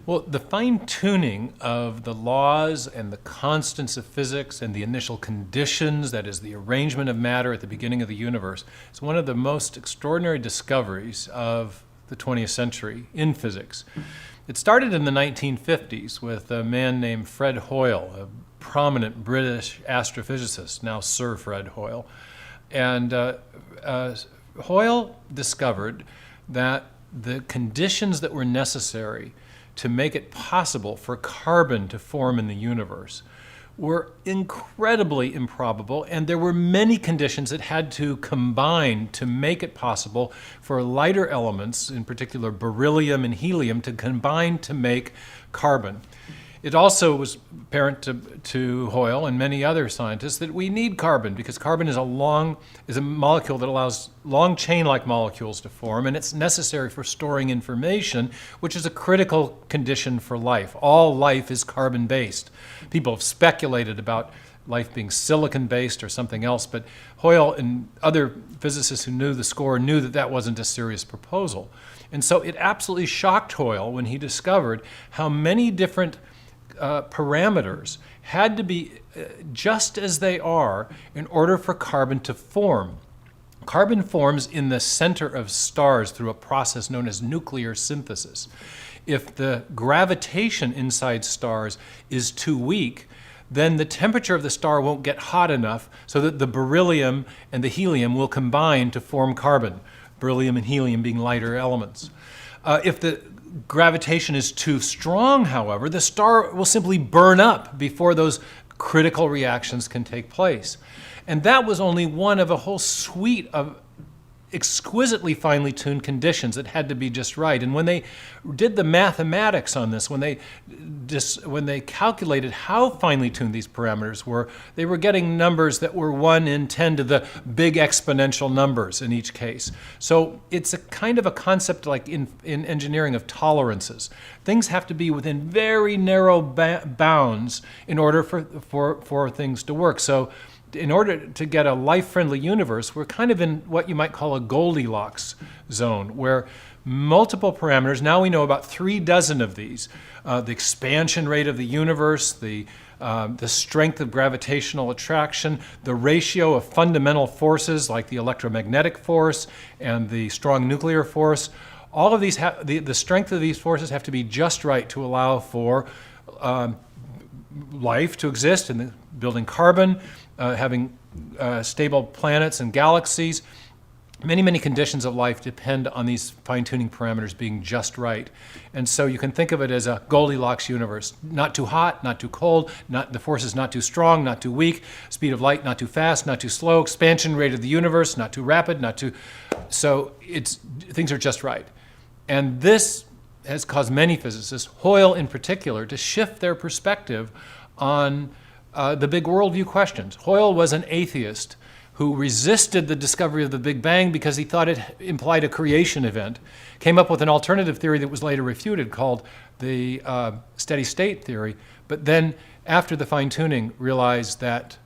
Well, the fine-tuning of the laws and the constants of physics and the initial conditions, that is the arrangement of matter at the beginning of the universe, is one of the most extraordinary discoveries of the 20th century in physics. It started in the 1950s with a man named Fred Hoyle, a prominent British astrophysicist, now Sir Fred Hoyle. And Hoyle discovered that the conditions that were necessary to make it possible for carbon to form in the universe were incredibly improbable, and there were many conditions that had to combine to make it possible for lighter elements, in particular beryllium and helium, to combine to make carbon. It also was apparent to Hoyle and many other scientists that we need carbon because carbon is a molecule that allows long chain-like molecules to form, and it's necessary for storing information, which is a critical condition for life. All life is carbon-based. People have speculated about life being silicon-based or something else, but Hoyle and other physicists who knew the score knew that that wasn't a serious proposal. And so it absolutely shocked Hoyle when he discovered how many different parameters had to be just as they are in order for carbon to form. Carbon forms in the center of stars through a process known as nuclear synthesis. If the gravitation inside stars is too weak, then the temperature of the star won't get hot enough so that the beryllium and the helium will combine to form carbon, beryllium and helium being lighter elements. If the gravitation is too strong, however, the star will simply burn up before those critical reactions can take place. And that was only one of a whole suite of exquisitely finely tuned conditions that had to be just right. And when they did the mathematics on this, when they calculated how finely tuned these parameters were, they were getting numbers that were 1 in 10 to the big exponential numbers in each case. So it's a kind of a concept like in engineering of tolerances. Things have to be within very narrow bounds in order for things to work. So in order to get a life-friendly universe, we're kind of in what you might call a Goldilocks zone, where multiple parameters, now we know about 36 of these, the expansion rate of the universe, the strength of gravitational attraction, the ratio of fundamental forces like the electromagnetic force and the strong nuclear force. All of these, the strength of these forces have to be just right to allow for life to exist and building carbon, having stable planets and galaxies. Many, many conditions of life depend on these fine-tuning parameters being just right. And so you can think of it as a Goldilocks universe. Not too hot, not too cold, the force is not too strong, not too weak, speed of light not too fast, not too slow, expansion rate of the universe not too rapid, not too... So things are just right. And this has caused many physicists, Hoyle in particular, to shift their perspective on the big worldview questions. Hoyle was an atheist who resisted the discovery of the Big Bang because he thought it implied a creation event, came up with an alternative theory that was later refuted called the steady state theory, but then after the fine-tuning realized that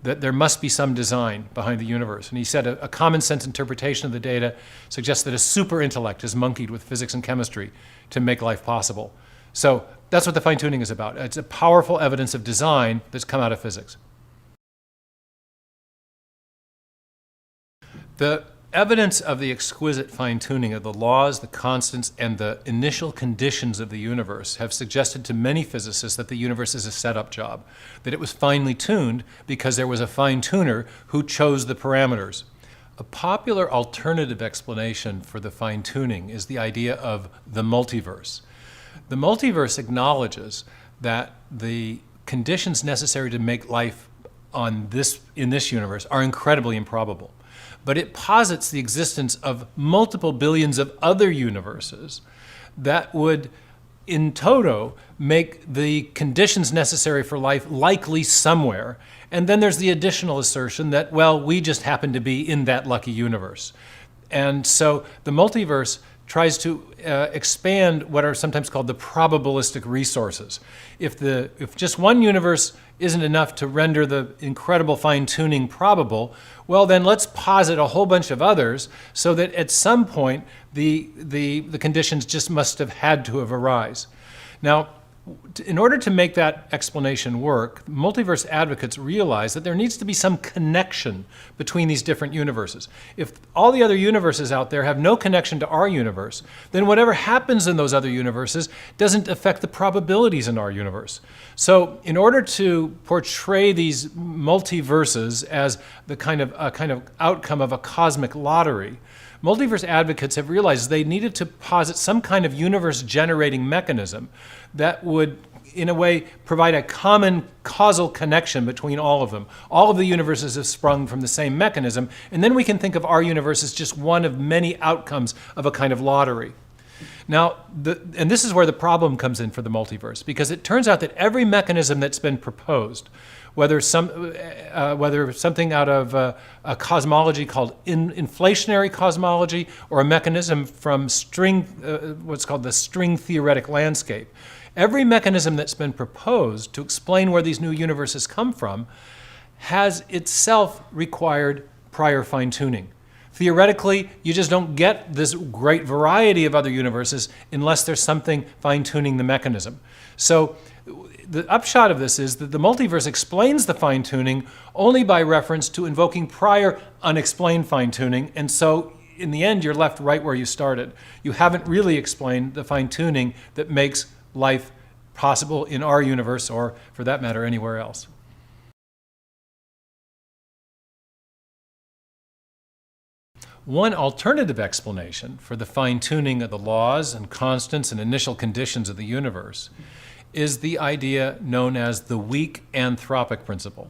there must be some design behind the universe. And he said a common sense interpretation of the data suggests that a super intellect has monkeyed with physics and chemistry to make life possible. So that's what the fine-tuning is about. It's a powerful evidence of design that's come out of physics. The evidence of the exquisite fine-tuning of the laws, the constants, and the initial conditions of the universe have suggested to many physicists that the universe is a setup job, that it was finely tuned because there was a fine-tuner who chose the parameters. A popular alternative explanation for the fine-tuning is the idea of the multiverse. The multiverse acknowledges that the conditions necessary to make life in this universe are incredibly improbable. But it posits the existence of multiple billions of other universes that would, in toto, make the conditions necessary for life likely somewhere. And then there's the additional assertion that, well, we just happen to be in that lucky universe. And so the multiverse tries to expand what are sometimes called the probabilistic resources. If just one universe isn't enough to render the incredible fine-tuning probable, well then let's posit a whole bunch of others so that at some point the conditions just must have had to have arisen. Now, in order to make that explanation work, multiverse advocates realize that there needs to be some connection between these different universes. If all the other universes out there have no connection to our universe, then whatever happens in those other universes doesn't affect the probabilities in our universe. So in order to portray these multiverses as the kind of outcome of a cosmic lottery, multiverse advocates have realized they needed to posit some kind of universe-generating mechanism that would, in a way, provide a common causal connection between all of them. All of the universes have sprung from the same mechanism, and then we can think of our universe as just one of many outcomes of a kind of lottery. Now, and this is where the problem comes in for the multiverse, because it turns out that every mechanism that's been proposed, whether something out of a cosmology called inflationary cosmology or a mechanism from what's called the string theoretic landscape, every mechanism that's been proposed to explain where these new universes come from has itself required prior fine-tuning. Theoretically, you just don't get this great variety of other universes unless there's something fine-tuning the mechanism. So the upshot of this is that the multiverse explains the fine-tuning only by reference to invoking prior unexplained fine-tuning, and so in the end you're left right where you started. You haven't really explained the fine-tuning that makes life possible in our universe, or for that matter anywhere else. One alternative explanation for the fine-tuning of the laws and constants and initial conditions of the universe is the idea known as the weak anthropic principle.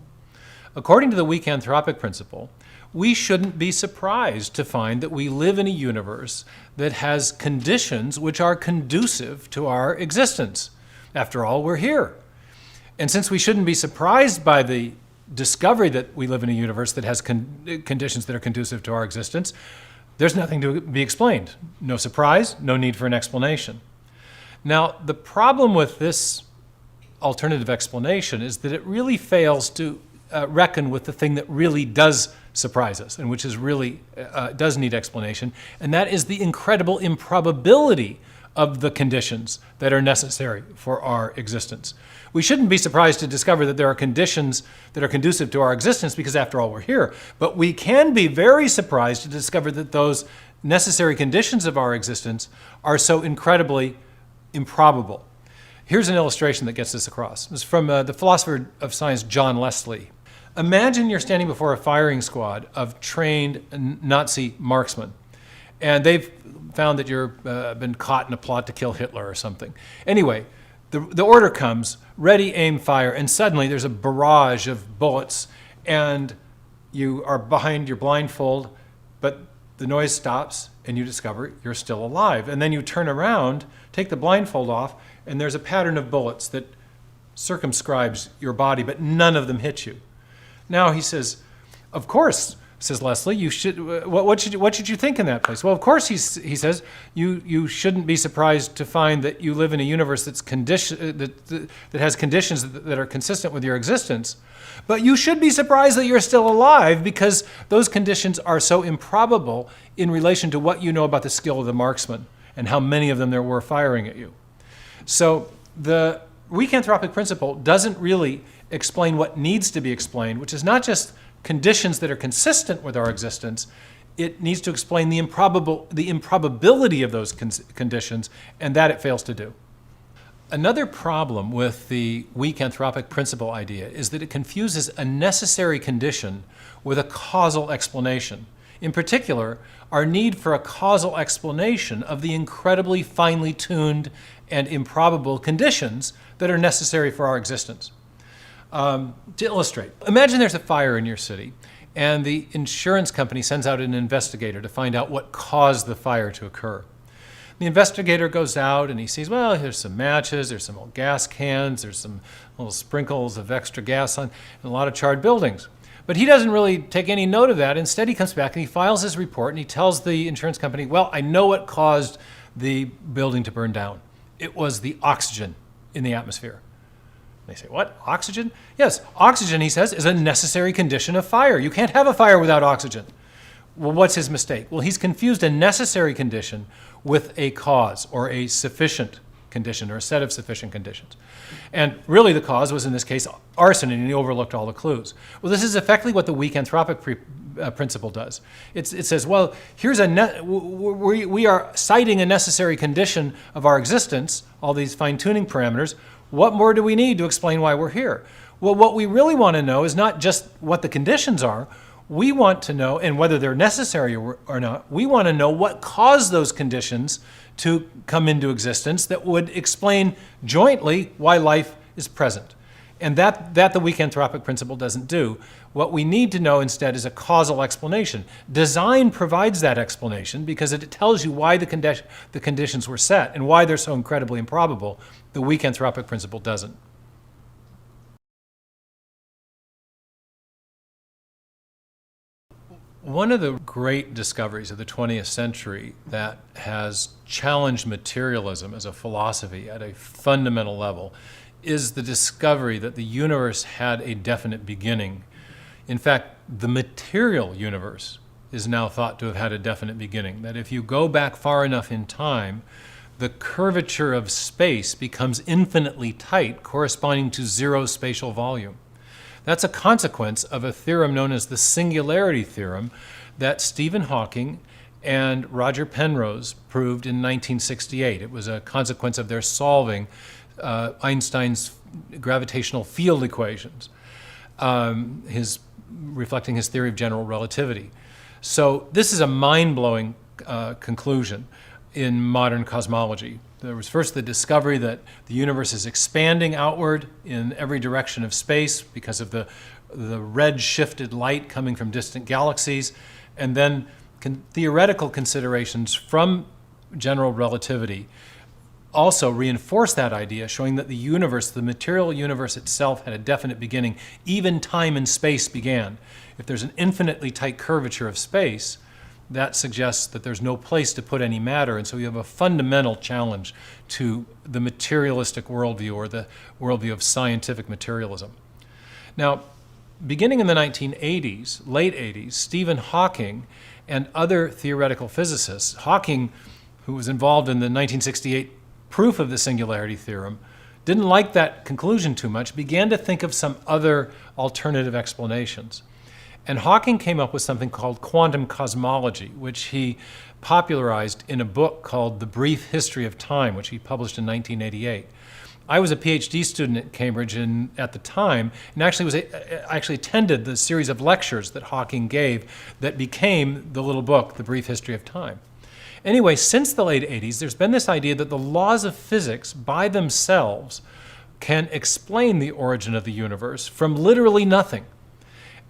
According to the weak anthropic principle, we shouldn't be surprised to find that we live in a universe that has conditions which are conducive to our existence. After all, we're here. And since we shouldn't be surprised by the discovery that we live in a universe that has conditions that are conducive to our existence, there's nothing to be explained. No surprise, no need for an explanation. Now, the problem with this alternative explanation is that it really fails to reckon with the thing that really does surprise us and which is really does need explanation, and that is the incredible improbability of the conditions that are necessary for our existence. We shouldn't be surprised to discover that there are conditions that are conducive to our existence because, after all, we're here. But we can be very surprised to discover that those necessary conditions of our existence are so incredibly improbable. Here's an illustration that gets this across. It's from the philosopher of science John Leslie. Imagine you're standing before a firing squad of trained Nazi marksmen, and they've found that you've been caught in a plot to kill Hitler or something. Anyway, the order comes, ready, aim, fire, and suddenly there's a barrage of bullets, and you are behind your blindfold, but the noise stops, and you discover you're still alive. And then you turn around, take the blindfold off, and there's a pattern of bullets that circumscribes your body, but none of them hit you. Now he says, of course, says Leslie, you should. What should you think in that place? Well, of course, he says, you shouldn't be surprised to find that you live in a universe that has conditions that are consistent with your existence. But you should be surprised that you're still alive because those conditions are so improbable in relation to what you know about the skill of the marksman and how many of them there were firing at you. So the weak anthropic principle doesn't really explain what needs to be explained, which is not just conditions that are consistent with our existence. It needs to explain the improbability of those conditions, and that it fails to do. Another problem with the weak anthropic principle idea is that it confuses a necessary condition with a causal explanation. In particular, our need for a causal explanation of the incredibly finely tuned and improbable conditions that are necessary for our existence. To illustrate, imagine there's a fire in your city, and the insurance company sends out an investigator to find out what caused the fire to occur. The investigator goes out and he sees, well, there's some matches, there's some old gas cans, there's some little sprinkles of extra gas on, and a lot of charred buildings. But he doesn't really take any note of that. Instead, he comes back and he files his report and he tells the insurance company, well, I know what caused the building to burn down. It was the oxygen in the atmosphere. They say, what? Oxygen? Yes, oxygen, he says, is a necessary condition of fire. You can't have a fire without oxygen. Well, what's his mistake? Well, he's confused a necessary condition with a cause or a sufficient condition or a set of sufficient conditions. And really the cause was, in this case, arson, and he overlooked all the clues. Well, this is effectively what the weak anthropic principle does. It says, well, here's we are citing a necessary condition of our existence, all these fine-tuning parameters. What more do we need to explain why we're here? Well, what we really want to know is not just what the conditions are. We want to know, and whether they're necessary or not, we want to know what caused those conditions to come into existence that would explain jointly why life is present. And that the weak anthropic principle doesn't do. What we need to know instead is a causal explanation. Design provides that explanation because it tells you why the conditions were set and why they're so incredibly improbable. The weak anthropic principle doesn't. One of the great discoveries of the 20th century that has challenged materialism as a philosophy at a fundamental level is the discovery that the universe had a definite beginning. In fact, the material universe is now thought to have had a definite beginning, that if you go back far enough in time, the curvature of space becomes infinitely tight, corresponding to zero spatial volume. That's a consequence of a theorem known as the singularity theorem that Stephen Hawking and Roger Penrose proved in 1968. It was a consequence of their solving Einstein's gravitational field equations, reflecting his theory of general relativity. So this is a mind-blowing conclusion in modern cosmology. There was first the discovery that the universe is expanding outward in every direction of space because of the red-shifted light coming from distant galaxies, and then theoretical considerations from general relativity also reinforce that idea, showing that the universe, the material universe itself, had a definite beginning. Even time and space began. If there's an infinitely tight curvature of space, that suggests that there's no place to put any matter, and so you have a fundamental challenge to the materialistic worldview or the worldview of scientific materialism. Now, beginning in the 1980s, late 80s, Stephen Hawking and other theoretical physicists, Hawking, who was involved in the 1968 proof of the singularity theorem, didn't like that conclusion too much, began to think of some other alternative explanations. And Hawking came up with something called quantum cosmology, which he popularized in a book called The Brief History of Time, which he published in 1988. I was a PhD student at Cambridge at the time, and actually attended the series of lectures that Hawking gave that became the little book, The Brief History of Time. Anyway, since the late 80s, there's been this idea that the laws of physics by themselves can explain the origin of the universe from literally nothing,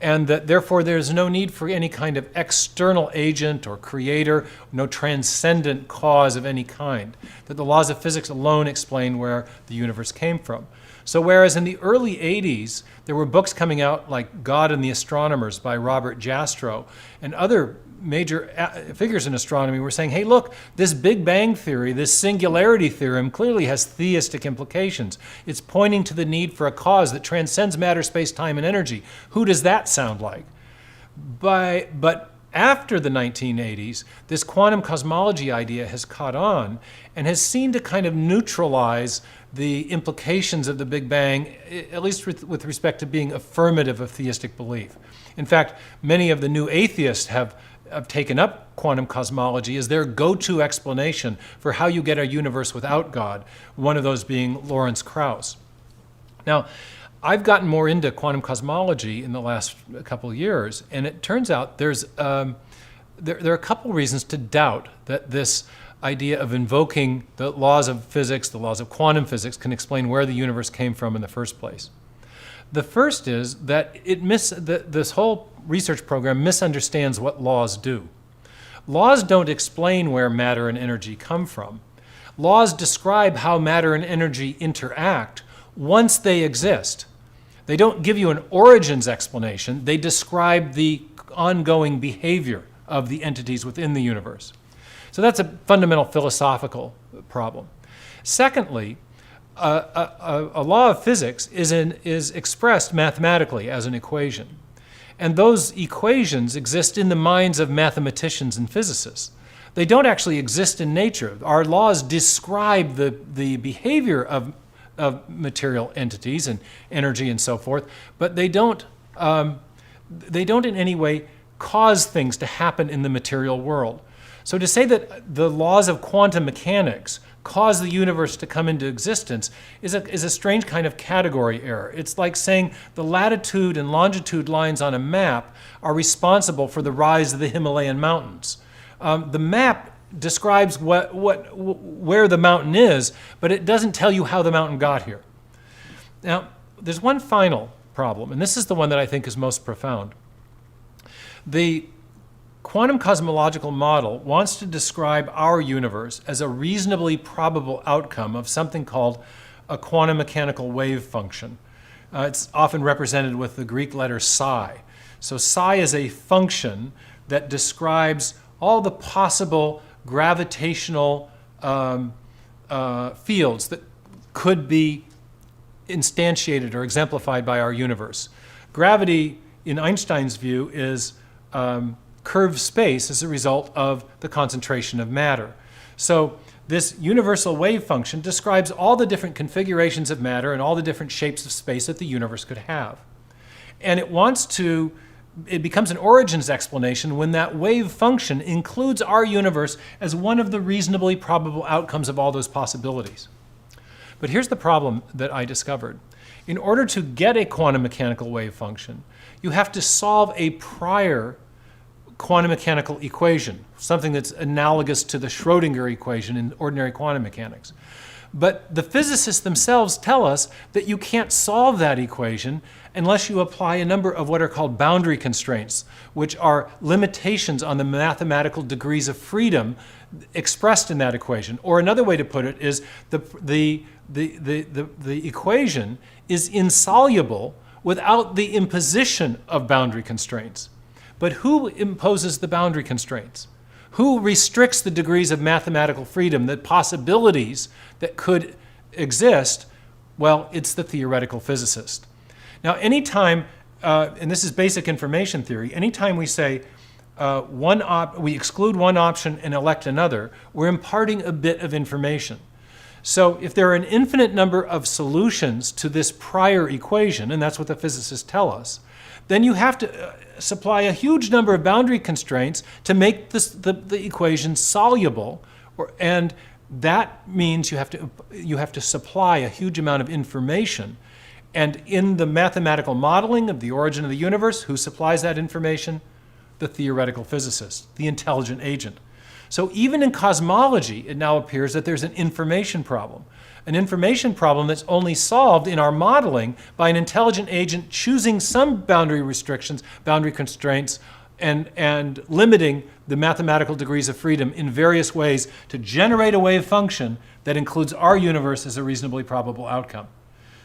and that therefore there's no need for any kind of external agent or creator, no transcendent cause of any kind, that the laws of physics alone explain where the universe came from. So whereas in the early 80s, there were books coming out like God and the Astronomers by Robert Jastrow, and other major figures in astronomy were saying, hey, look, this Big Bang theory, this singularity theorem clearly has theistic implications. It's pointing to the need for a cause that transcends matter, space, time, and energy. Who does that sound like? But after the 1980s, this quantum cosmology idea has caught on and has seemed to kind of neutralize the implications of the Big Bang, at least with respect to being affirmative of theistic belief. In fact, many of the new atheists have taken up quantum cosmology as their go-to explanation for how you get a universe without God, one of those being Lawrence Krauss. Now, I've gotten more into quantum cosmology in the last couple of years, and it turns out there are a couple reasons to doubt that this idea of invoking the laws of physics, the laws of quantum physics, can explain where the universe came from in the first place. The first is that this whole research program misunderstands what laws do. Laws don't explain where matter and energy come from. Laws describe how matter and energy interact once they exist. They don't give you an origins explanation. They describe the ongoing behavior of the entities within the universe. So that's a fundamental philosophical problem. Secondly, a law of physics is expressed mathematically as an equation. And those equations exist in the minds of mathematicians and physicists. They don't actually exist in nature. Our laws describe the behavior of material entities and energy and so forth, but they don't in any way cause things to happen in the material world. So to say that the laws of quantum mechanics cause the universe to come into existence is a strange kind of category error. It's like saying the latitude and longitude lines on a map are responsible for the rise of the Himalayan mountains. The map describes where the mountain is, but it doesn't tell you how the mountain got here. Now, there's one final problem, and this is the one that I think is most profound. The quantum cosmological model wants to describe our universe as a reasonably probable outcome of something called a quantum mechanical wave function. It's often represented with the Greek letter psi. So psi is a function that describes all the possible gravitational fields that could be instantiated or exemplified by our universe. Gravity, in Einstein's view, is curved space as a result of the concentration of matter. So this universal wave function describes all the different configurations of matter and all the different shapes of space that the universe could have. And it becomes an origins explanation when that wave function includes our universe as one of the reasonably probable outcomes of all those possibilities. But here's the problem that I discovered. In order to get a quantum mechanical wave function, you have to solve a prior quantum mechanical equation, something that's analogous to the Schrödinger equation in ordinary quantum mechanics. But the physicists themselves tell us that you can't solve that equation unless you apply a number of what are called boundary constraints, which are limitations on the mathematical degrees of freedom expressed in that equation. Or another way to put it is the equation is insoluble without the imposition of boundary constraints. But who imposes the boundary constraints? Who restricts the degrees of mathematical freedom, the possibilities that could exist? Well, it's the theoretical physicist. Now, anytime, and this is basic information theory, anytime we say we exclude one option and elect another, we're imparting a bit of information. So if there are an infinite number of solutions to this prior equation, and that's what the physicists tell us, then you have to supply a huge number of boundary constraints to make the equation soluble, and that means you have to supply a huge amount of information. And in the mathematical modeling of the origin of the universe, who supplies that information? The theoretical physicist, the intelligent agent. So even in cosmology, it now appears that there's an information problem that's only solved in our modeling by an intelligent agent choosing some boundary restrictions, boundary constraints, and limiting the mathematical degrees of freedom in various ways to generate a wave function that includes our universe as a reasonably probable outcome.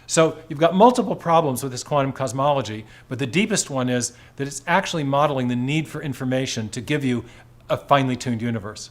So you've got multiple problems with this quantum cosmology, but the deepest one is that it's actually modeling the need for information to give you a finely tuned universe.